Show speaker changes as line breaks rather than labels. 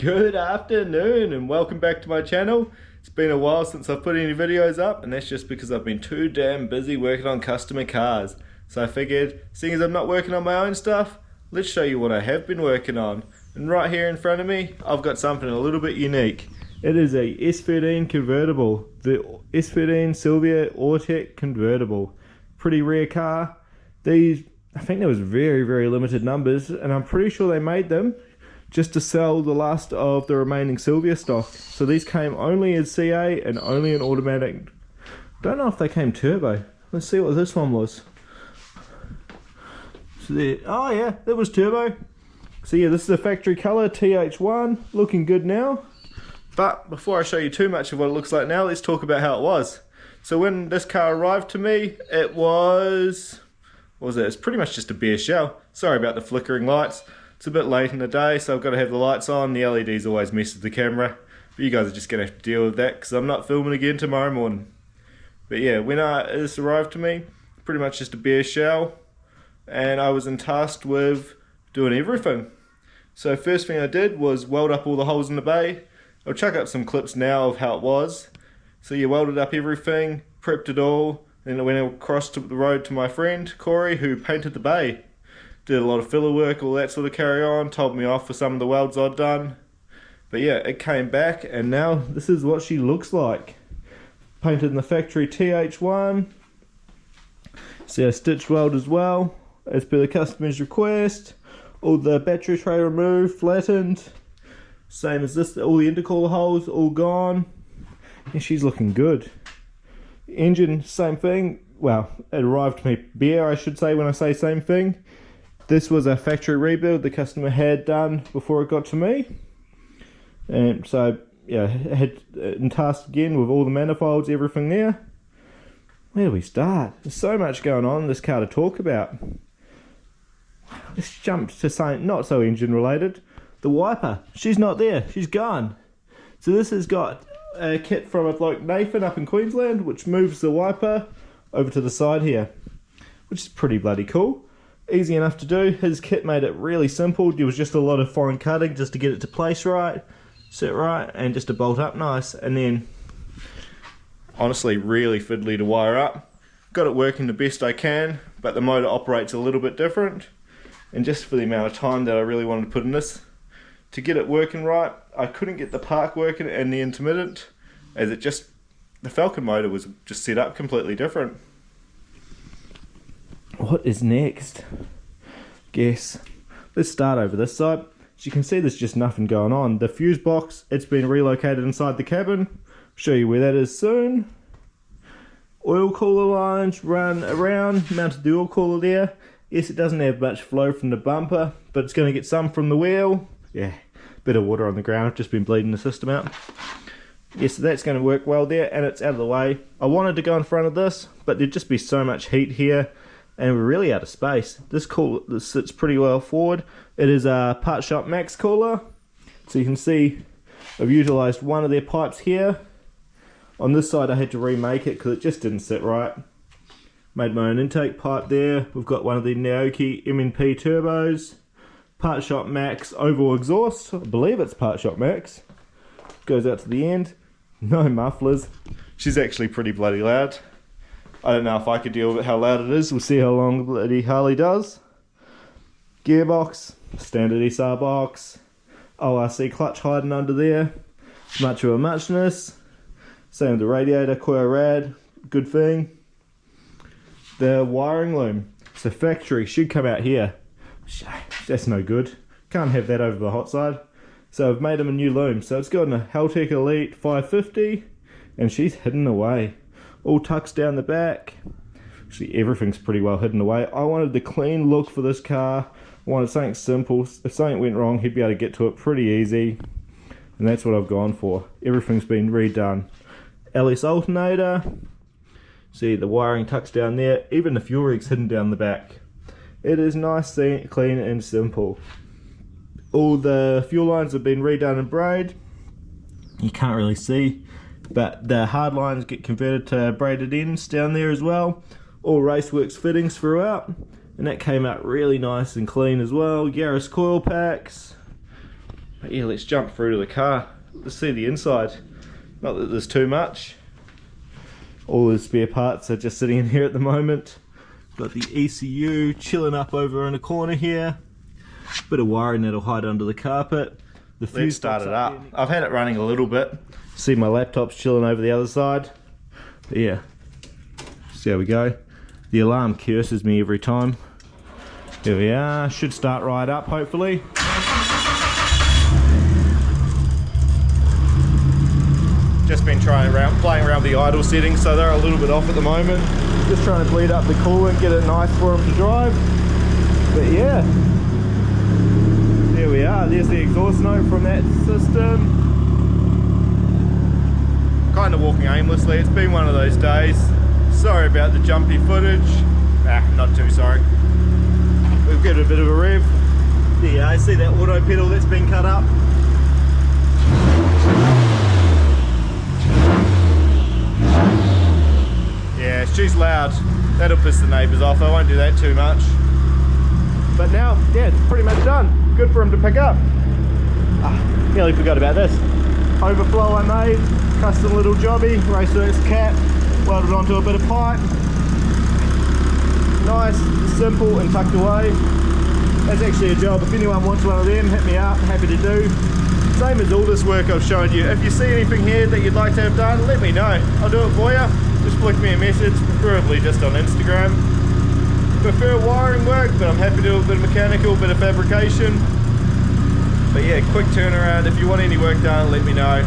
Good afternoon and welcome back to my channel. It's been a while since I've put any videos up, and that's just because I've been too damn busy working on customer cars. So I figured, seeing as I'm not working on my own stuff, let's show you what I have been working on. And right here in front of me, I've got something a little bit unique. It is a S13 convertible, the S13 Silvia Autech convertible. Pretty rare car. These, I think there was very limited numbers, and I'm pretty sure they made them just to sell the last of the remaining Silvia stock. So these came only as CA and only in automatic. Don't know if they came turbo. Let's see what this one was. So there, oh yeah, that was turbo. So yeah, this is a factory color TH1, looking good now. But before I show you too much of what it looks like now, let's talk about how it was. So when this car arrived to me, it was, what was it? It's pretty much just a bare shell. Sorry about the flickering lights. It's a bit late in the day, so I've got to have the lights on. The LEDs always mess with the camera, but you guys are just going to have to deal with that because I'm not filming again tomorrow morning. But yeah, when this arrived to me, pretty much just a bare shell, and I was tasked with doing everything. So first thing I did was weld up all the holes in the bay. I'll chuck up some clips now of how it was. So you welded up everything, prepped it all, then I went across to the road to my friend Corey, who painted the bay. Did a lot of filler work, all that sort of carry on, told me off for some of the welds I'd done. But yeah, it came back and now this is what she looks like. Painted in the factory TH1. See, I stitched weld as well, as per the customer's request. All the battery tray removed, flattened. Same as this, all the intercooler holes, all gone. And she's looking good. Engine, same thing. Well, it arrived to me bare, I should say, when I say same thing. This was a factory rebuild the customer had done before it got to me. And so, yeah, I had tasked again with all the manifolds, everything there. Where do we start? There's so much going on in this car to talk about. Let's jump to something not so engine related. The wiper. She's not there. She's gone. So this has got a kit from a bloke Nathan up in Queensland, which moves the wiper over to the side here, which is pretty bloody cool. Easy enough to do. His kit made it really simple. There was just a lot of fine cutting just to get it to place right, sit right, and just to bolt up nice. And then, honestly, really fiddly to wire up. Got it working the best I can, but the motor operates a little bit different. And just for the amount of time that I really wanted to put in this, to get it working right, I couldn't get the park working and the intermittent, as it just, the Falcon motor was just set up completely different. What is next? Guess. Let's start over this side. As you can see, there's just nothing going on. The fuse box, it's been relocated inside the cabin. Show you where that is soon. Oil cooler lines run around, mounted the oil cooler there. Yes, it doesn't have much flow from the bumper, but it's going to get some from the wheel. Yeah, bit of water on the ground. I've just been bleeding the system out. Yes, so that's going to work well there, and it's out of the way. I wanted to go in front of this, but there'd just be so much heat here, and we're really out of space. This cooler sits pretty well forward. It is a Part Shop Max cooler. So you can see I've utilised one of their pipes here. On this side I had to remake it because it just didn't sit right. Made my own intake pipe there. We've got one of the Naoki MNP turbos. Part Shop Max oval exhaust. I believe it's Part Shop Max. Goes out to the end. No mufflers. She's actually pretty bloody loud. I don't know if I could deal with how loud it is. We'll see how long the bloody Harley does. Gearbox, standard SR box. ORC clutch hiding under there. Much of a muchness. Same with the radiator, coil rad, good thing. The wiring loom. So factory should come out here. That's no good. Can't have that over the hot side. So I've made them a new loom. So it's got a Haltech Elite 550 and she's hidden away. All tucks down the back. Actually, everything's pretty well hidden away. I wanted the clean look for this car. I wanted something simple. If something went wrong, he'd be able to get to it pretty easy. And that's what I've gone for. Everything's been redone. LS alternator. See, the wiring tucks down there. Even the fuel rig's hidden down the back. It is nice, clean and simple. All the fuel lines have been redone in braid. You can't really see, but the hard lines get converted to braided ends down there as well. All Raceworks fittings throughout, and that came out really nice and clean as well. Yaris coil packs, But yeah, let's jump through to the car. Let's see the inside. Not that there's too much. All the spare parts are just sitting in here at the moment. Got the ECU chilling up over in a corner here. Bit of wiring that'll hide under the carpet. The fuse started up. I've had it running a little bit. See my laptop's chilling over the other side. But yeah, see how we go. The alarm curses me every time. Here we are. Should start right up hopefully. Just been playing around with the idle settings, so they're a little bit off at the moment. Just trying to bleed up the coolant, get it nice for them to drive. But yeah, there we are. There's the exhaust note from that system. Kind of walking aimlessly. It's been one of those days. Sorry about the jumpy footage. Not too sorry. We'll give it a bit of a rev. Yeah, I see that auto pedal that's been cut up. Yeah, she's loud. That'll piss the neighbours off. I won't do that too much. But now, yeah, it's pretty much done. Good for him to pick up. Nearly forgot about this. Overflow I made, custom little jobby, Raceworks cap, welded onto a bit of pipe. Nice, simple and tucked away. That's actually a job. If anyone wants one of them, hit me up, happy to do. Same as all this work I've shown you. If you see anything here that you'd like to have done, let me know. I'll do it for you. Just flick me a message, preferably just on Instagram. Prefer wiring work, but I'm happy to do a bit of mechanical, bit of fabrication. But yeah, quick turnaround. If you want any work done, let me know.